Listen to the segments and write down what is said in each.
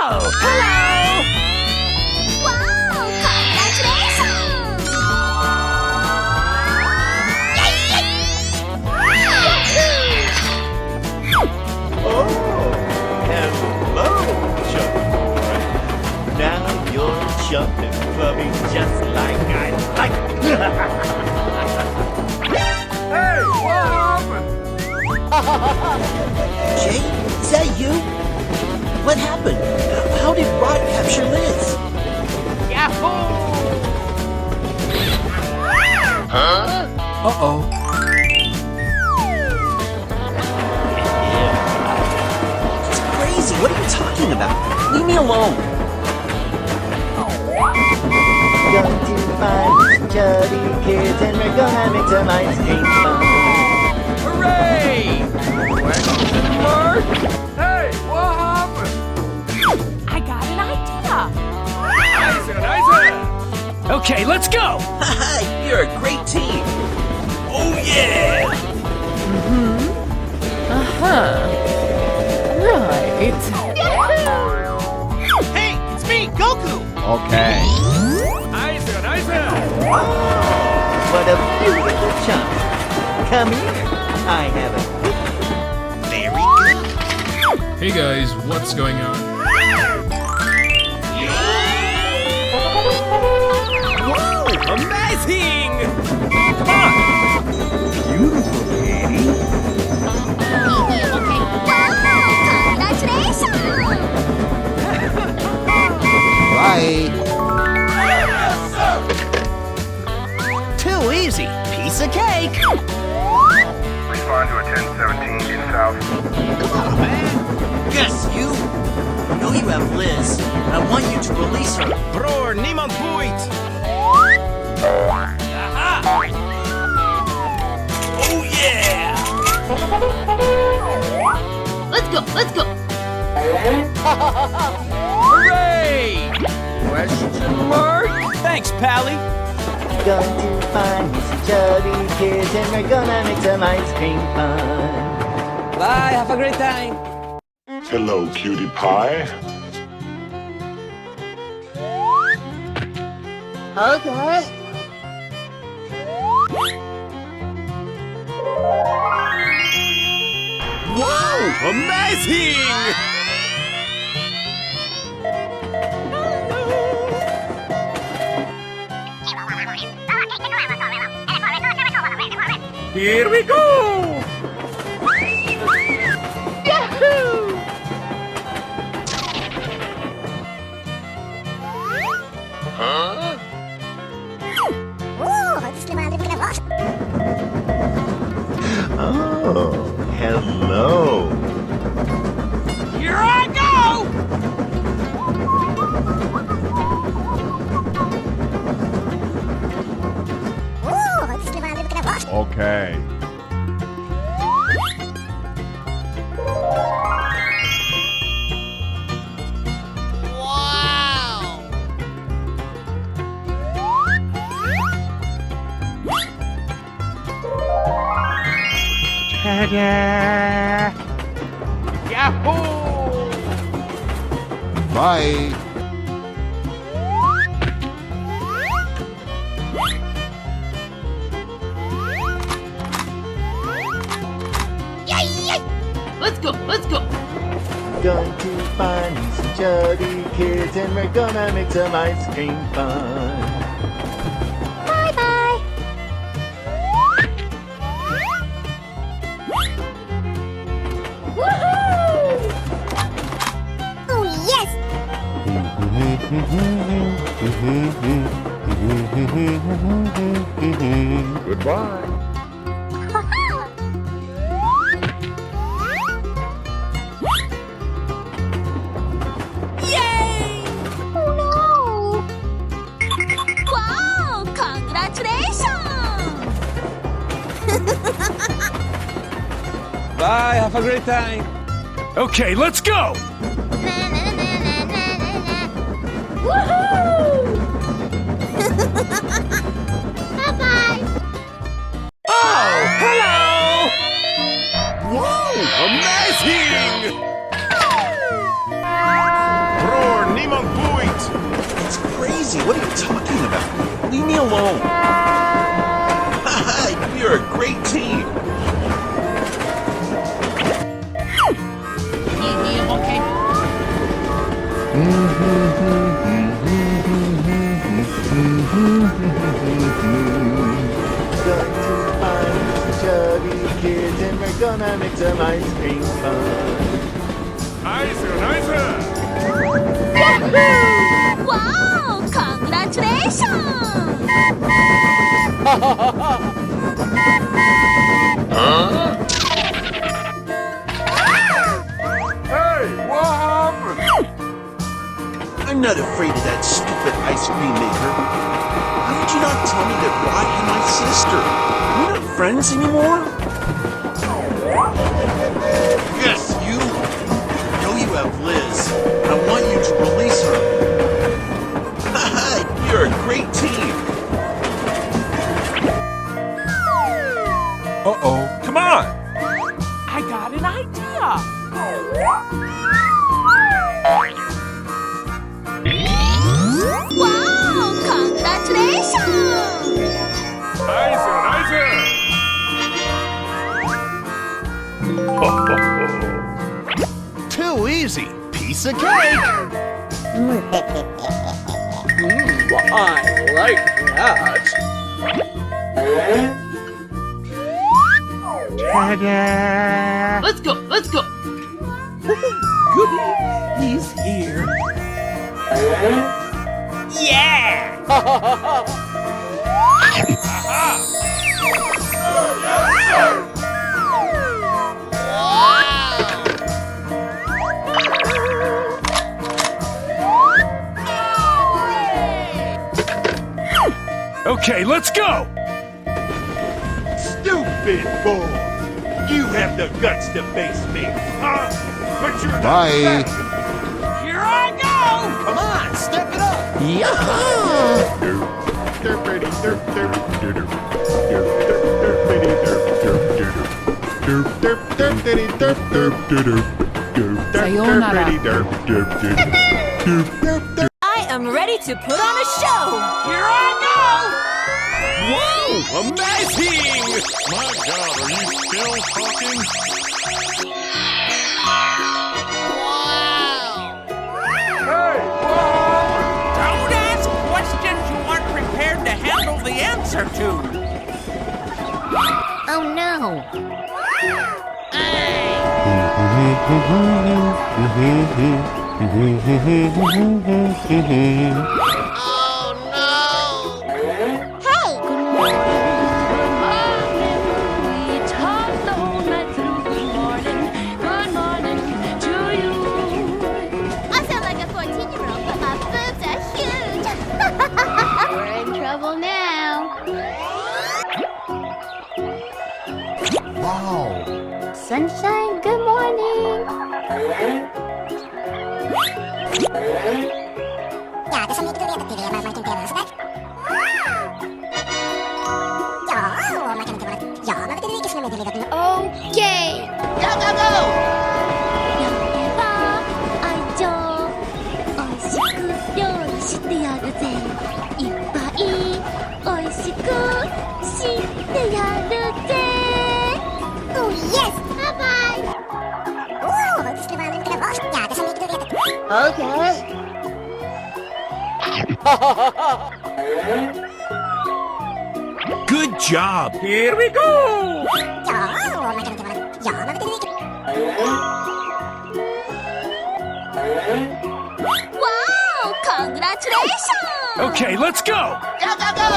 hello! Wow! Congratulations! Oh, hello, jumping. Now you're jumping for me just like I like. Hey, what happened? Jay, is that you? What happened? How did Rod capture Liz? Yahoo! Uh-oh. It's crazy. What are you talking about? Leave me alone. Going to find chubby kids and we're gonna make some ice cream fun. Hooray! Mark? Hey, what happened? I got an idea. Nice. Okay, let's go. Haha, you're a great team. Oh yeah! Right. Hey, it's me, Goku! Okay. Nice. What a beautiful chunk. Come here. I have a very good. Hey guys, what's going on? Whoa! Amazing! Come on! Beautiful, Katie. Bye. Too easy. Piece of cake. Respond to a 1017 in south. Come on, man. Yes, you. I know you have Liz, and I want you to release her. Bror, niemand boeit. Oh yeah! Let's go! Hooray! Question mark? Thanks, Pally. Going to find me some chubby kids and we're gonna make some ice cream fun. Bye, have a great time. Hello, cutie pie. Okay. Wow! Amazing! Here we go. Oh, hello. Here I go! Okay. Ta-da! Yahoo! Bye. Let's go! Going to find me some chubby kids and we're gonna make some ice cream fun. Bye! Woohoo! Oh yes! Goodbye. Yay! Oh no! Wow! Congratulations! Bye, have a great time. Okay, let's go! Woohoo! Bye-bye! Oh, hello! Whoa! Amazing! team on point! It's crazy. What are you talking about? Leave me alone. Haha, you're a great team. Okay. Going to find some chubby kids and we're gonna make some ice cream fun. Nice, nice! Wow! Congratulations! Hey, what happened? I'm not afraid of that stupid ice cream maker. How did you not tell me that Rod had my sister? We're not friends anymore? Yes, you. I know you have Liz. I want you to release her. Haha, you're a great team. Uh-oh. Come on! I got an idea. Wow! Congratulations! Nice, nice! Too easy. Piece of cake. I like that. Let's go, let's go. Goody, he's here. Yeah! Okay, let's go! Stupid boy! You have the guts to face me, huh? But you're Bye. Here I go! Come on, step it up. I am ready to put on a show! Here I go! Whoa! Amazing! My God, are you still talking? Don't ask questions you aren't prepared to handle the answer to. Oh no! Hey! I sound like a 14-year-old, but my boobs are huge! We're in trouble now. Wow. Sunshine, good morning! Okay! Go, go, go! やれば愛情おいしく料理してやるぜいっぱいおいしくしてやるぜ Oh yes! Bye bye! Oh, this is the one I'm gonna watch. Yeah, that's something to do with it. Okay. Good job. Here we go! Wow! Congratulations! Okay, let's go! Go, go, go!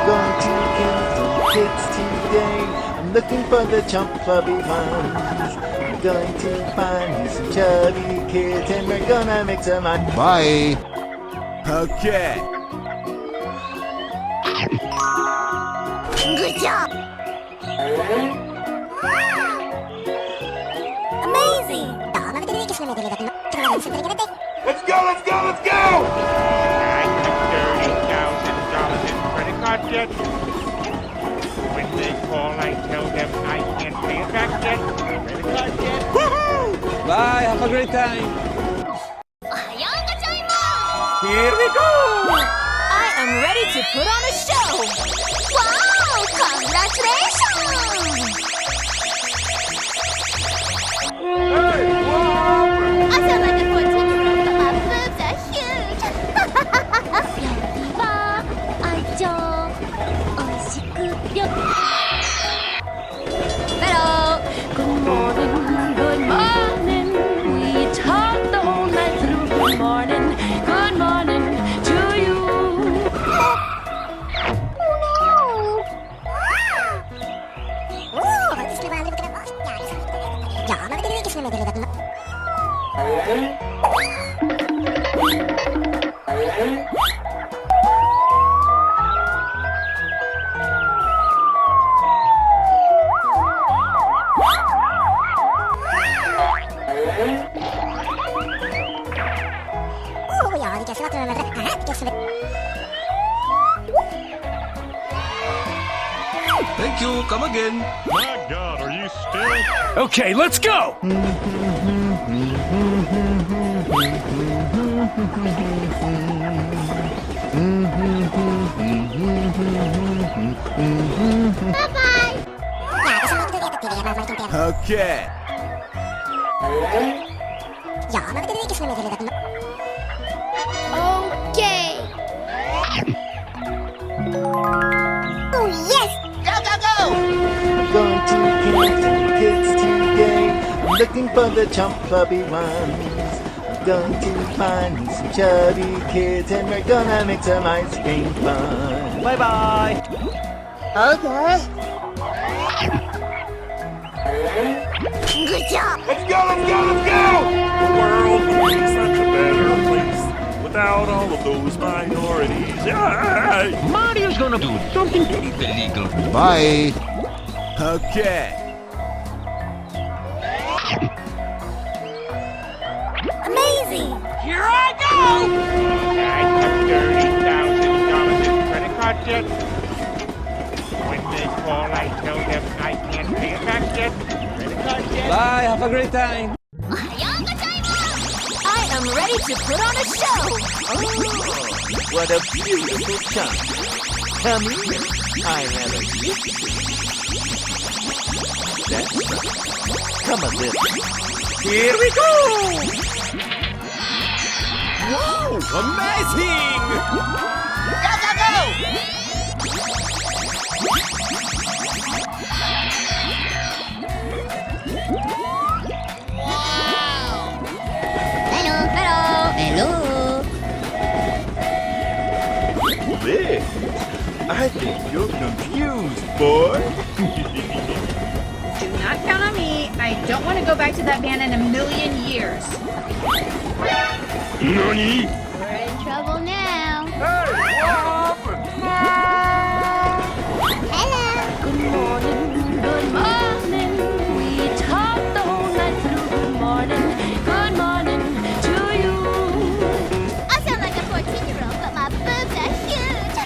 Going to get some kids today. I'm looking for the chump clubby ones. I'm going to find me some chubby kids and we're gonna make some Bye. Okay. Good job! Amazing! Let's go, let's go, let's go! $30,000 in credit card debt. When they call, I tell them I can't pay it back yet. Credit card debt. Bye, have a great time! おはようござい Here we go! I am ready to put on a show! Wow! Congratulations! I sound like a 14-year-old, but my boobs are huge! 料理は愛情おいしく料理 Hello! Good morning, good morning. We talked the whole night through. Good morning to you. Thank you. Come again. My God, are you still? Okay, let's go! Bye-bye. Okay. Okay. Oh, yes! Go, go, go! I'm going to connect to the kids today. I'm looking for the chubby ones. I'm going to find me some chubby kids and we're gonna make some ice cream fun. Bye bye. Okay. Good job! Let's go, let's go, let's go! The world would be such a better place without all of those minorities. Yeah. Mario's gonna do something illegal. Bye. Okay. Amazing! Here I go! I have $30,000 in credit card debt. When they call, I tell them I can't pay it back yet. Credit card debt. Bye. Have a great time. I am ready to put on a show! What a beautiful chunk. Come here. I have a gift. That's right. Come a little. Here we go! Whoa! Amazing! Go, go, go! Hello! Liz, I think you're confused, boy. Do not count on me. I don't want to go back to that band in a million years. Nani? We're in trouble now. Hello. Good morning. Good morning. We talked the whole night through. Good morning to you. I sound like a 14-year-old, but my boobs are huge.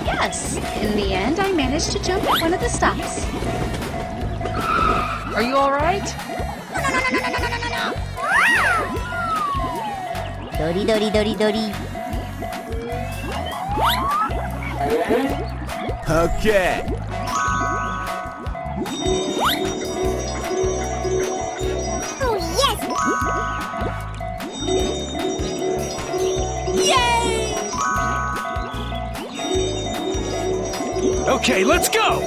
Yes, in the end, I managed to jump at one of the stops. Are you all right? Dori dori dori dori. Okay. Oh yes! Yay! Okay, let's go!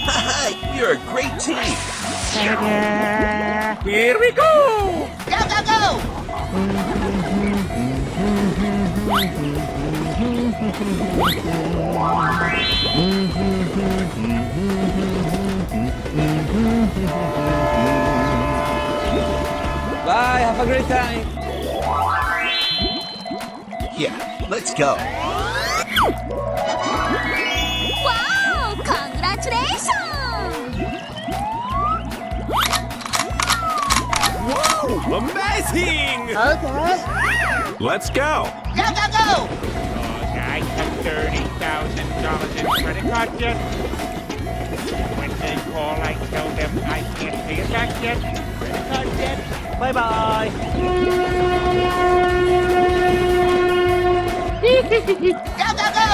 Hi. You're a great team. Here we go! Go, go, go! Bye. Have a great time. Yeah. Let's go. Wow! Congratulations! Whoa! Amazing! Okay. Let's go! Go, go, go! I have $30,000 in credit card debt. When they call, I tell them I can't pay it back yet. Credit card yet? Bye bye. Go, go, go!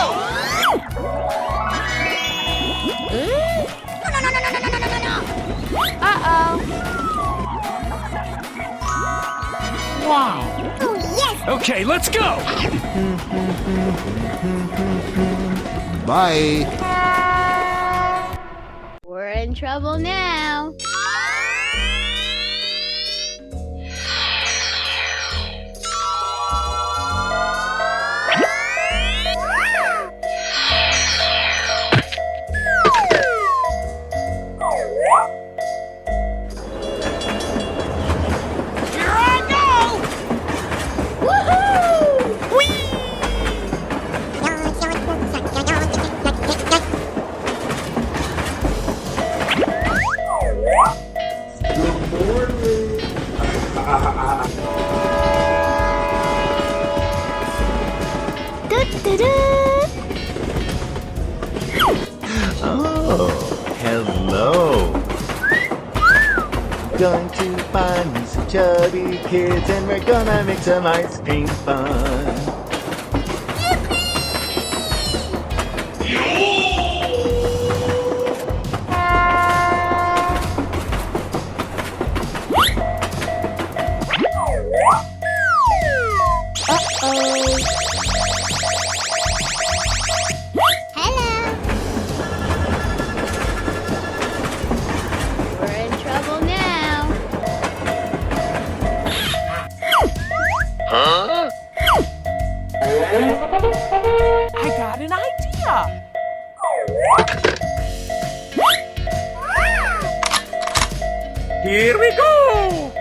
Uh-oh. Wow. Oh, yes! Okay, let's go! Bye. We're in trouble now. Oh, hello. Going to find me some chubby kids and we're gonna make some ice cream fun. I got an idea. Here we go!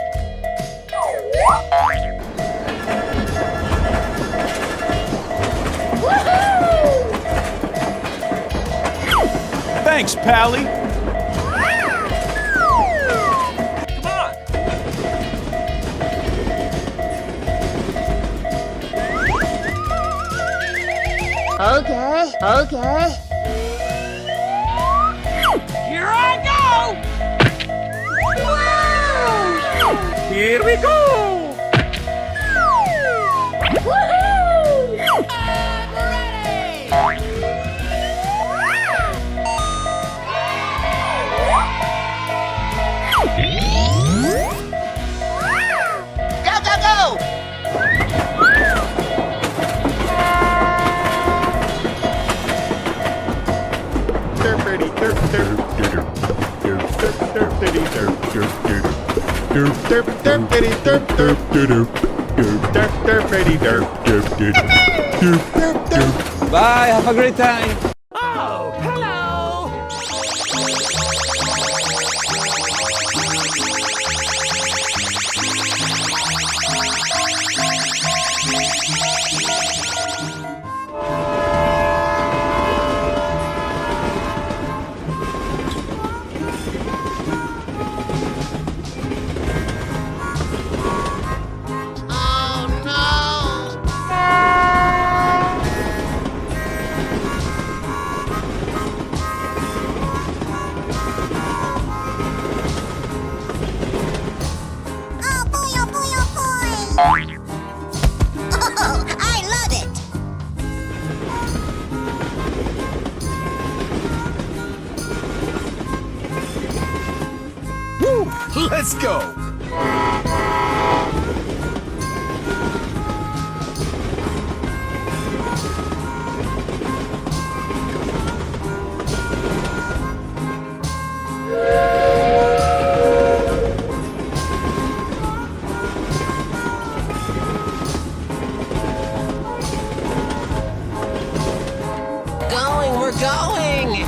Thanks, Pally. Come on. Okay, okay. Here I go. Wow! Here we go! Go, go, go. Bye, have a great time. Oh, hello. Let's go. We're going.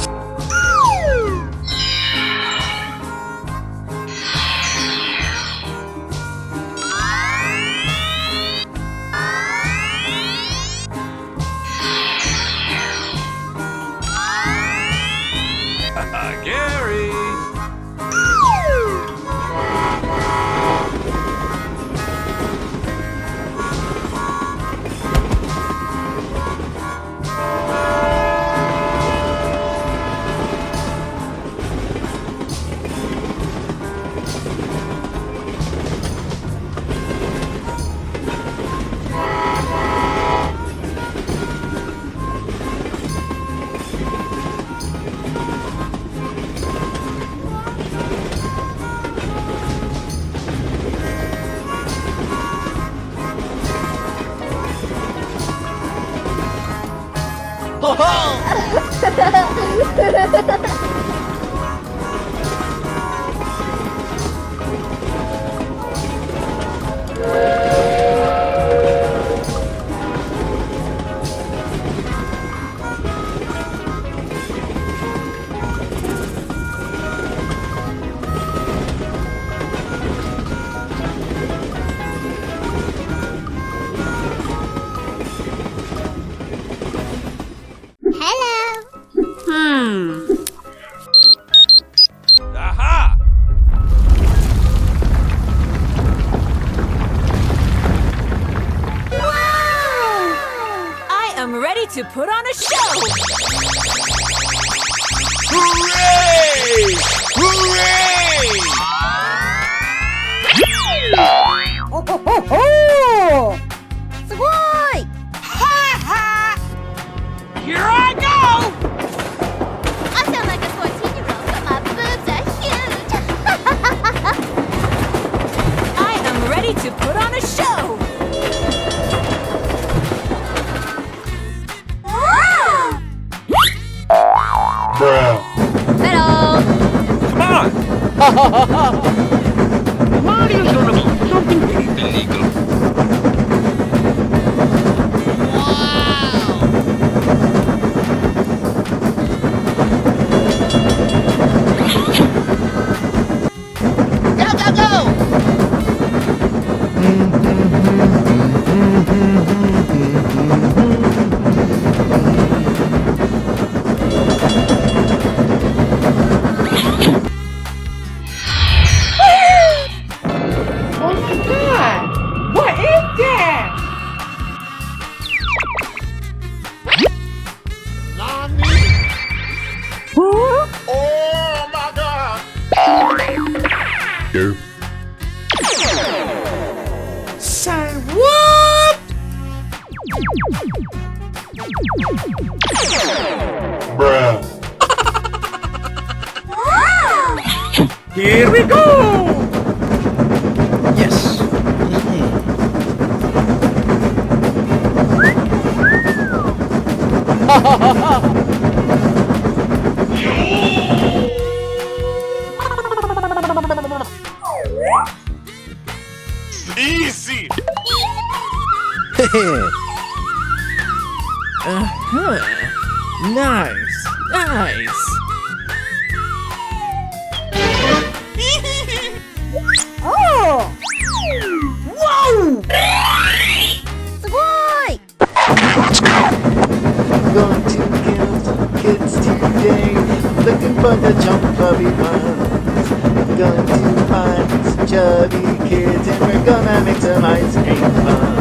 Aha! I am ready to put on a show! Hooray! Hooray! Oh, oh, oh, oh! すごい! Here I go! I sound like a 14-year-old, but my boobs are huge! I am ready to put on a show! Hello! Come on! Mario's gonna be something illegal. Oh my god! What is that? Oh my god! Say what? Here we go! Yes. Easy! Nice. Nice. Oh! Whoa! すごい! Going to kill some kids today. Looking for the chubby ones. Going to find some chubby kids and we're gonna make some ice cream fun.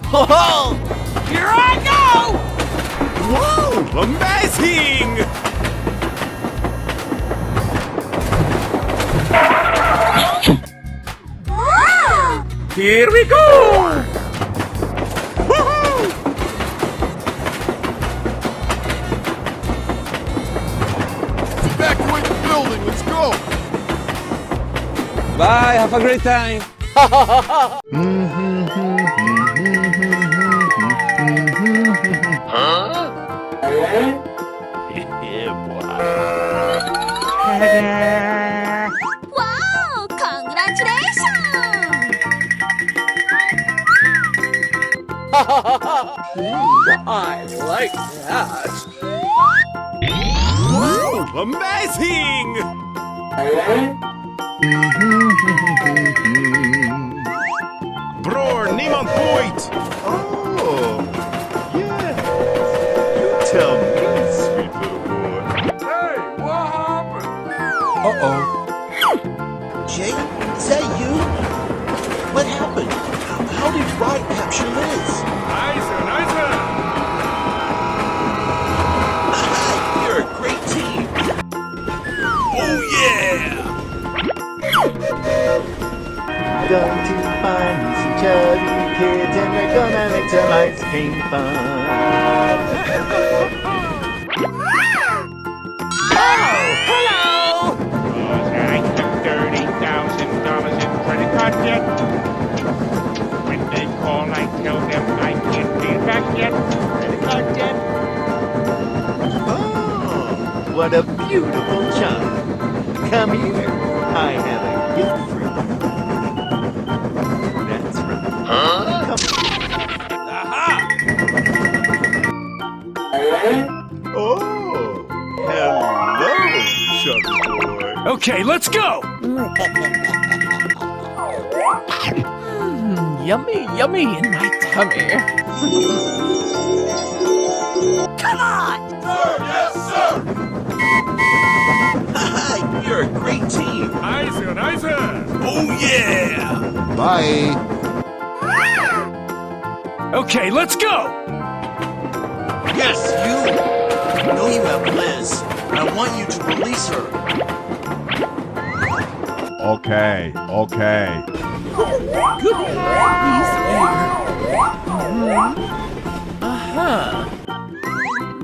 Ho ho! Here I go! Whoa! Amazing! Here we go! Woohoo! Evacuate the building. Let's go. Bye, have a great time. Wow! Congratulations! I like that. Whoa, amazing! Bror, niemand point. Oh, yes. You tell me, sweet little boy. Hey, what happened? Jay, is that you? What happened? How did Rod capture Liz? Nicer! You're a great team. Oh yeah! Going to find me some chubby kids and we're gonna make some ice cream fun. Hello! I took $30,000 in credit card debt. When they call, I tell them I can't pay it back yet? Credit card debt? Oh, what a beautiful child. Come here. I have a gift for you. That's right. Come Aha! Oh, hello, chubby boy. Okay, let's go! Yummy, yummy in my tummy. Come on! You're a great team. Nice, nice. Oh, yeah. Bye. Okay, let's go! Yes, you. I know you have Liz, and I want you to release her. Okay.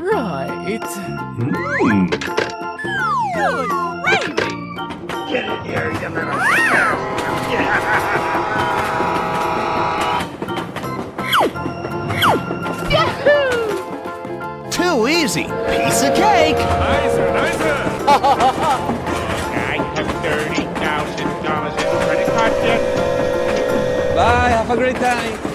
Right. Good gravy. Get in here, you little Too easy. Piece of cake. Nice, nice. I have $30,000 in credit card debt. Bye, have a great time!